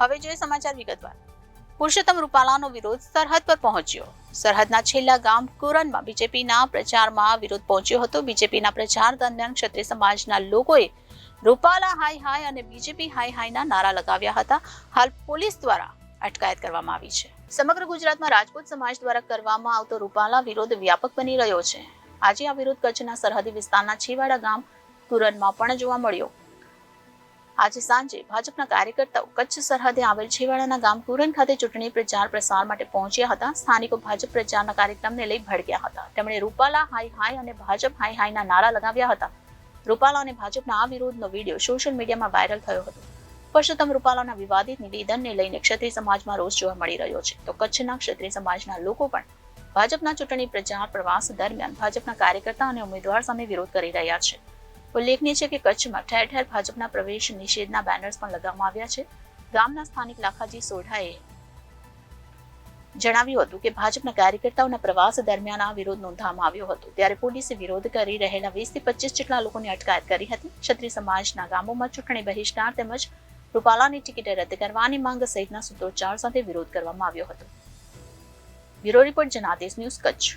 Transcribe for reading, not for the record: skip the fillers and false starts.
હવે જોઈએ સમાચાર વિગતવાર. પુરુષોત્તમ રૂપાલાનો વિરોધ સરહદ પર પહોંચ્યો. સરહદના છેલ્લા ગામ કુરનમાં બીજેપીના પ્રચારમાં વિરોધ પહોંચ્યો હતો. બીજેપીના પ્રચાર દરમિયાન ક્ષત્રિય સમાજના લોકોએ રૂપાલા હાય હાય અને બીજેપી હાય હાયના નારા લગાવ્યા હતા. હાલ પોલીસ દ્વારા અટકાયત કરવામાં આવી છે. સમગ્ર ગુજરાતમાં રાજપૂત સમાજ દ્વારા કરવામાં આવતો રૂપાલા વિરોધ વ્યાપક બની રહ્યો છે. આજે આ વિરોધ કચ્છના સરહદી વિસ્તારના છેવાડા ગામ કુરનમાં પણ જોવા મળ્યો. આજે સાંજે ભાજપના કાર્યકર્તાઓ કચ્છ સરહદે આવેલ છેવાડાના ગામ કુરન ખાતે ચૂંટણી પ્રચાર પ્રસાર માટે પહોંચ્યા હતા. સ્થાનિકો ભાજપ પ્રચારના કાર્યક્રમને લઈ ભડક્યા હતા. તેમણે રૂપાલા હાય હાય અને ભાજપ હાય હાયના નારા લગાવ્યા હતા. રૂપાલા અને ભાજપના આ વિરોધનો વિડીયો સોશિયલ મીડિયામાં વાયરલ થયો હતો. પુરુષોત્તમ રૂપાલાના વિવાદિત નિવેદનને લઈને ક્ષત્રિય સમાજમાં રોષ જોવા મળી રહ્યો છે. તો કચ્છના ક્ષત્રિય સમાજના લોકો પણ ભાજપના ચૂંટણી પ્રચાર પ્રવાસ દરમિયાન ભાજપના કાર્યકર્તા અને ઉમેદવાર સામે વિરોધ કરી રહ્યા છે. ઉલ્લેખનીય છે કે કચ્છમાં ઠેર ઠેર ભાજપના પ્રવેશ નિષેધના બેનર્સ પણ લગાવવામાં આવ્યા છે. ગામના સ્થાનિક લાખાજી સોઢાએ જણાવ્યું હતું કે ભાજપના કાર્યકર્તાઓના પ્રવાસ દરમિયાન આ વિરોધ નોંધવામાં આવ્યો હતો. ત્યારે પોલીસે વિરોધ કરી રહેલા 20 થી 25 જેટલા લોકોની અટકાયત કરી હતી. ક્ષત્રિય સમાજના ગામોમાં ચૂંટણી બહિષ્કાર તેમજ રૂપાલાની ટિકિટ રદ કરવાની માંગ સહિતના સૂત્રોચ્ચાર સાથે વિરોધ કરવામાં આવ્યો હતો. Bureau report Janadesh news Kutch.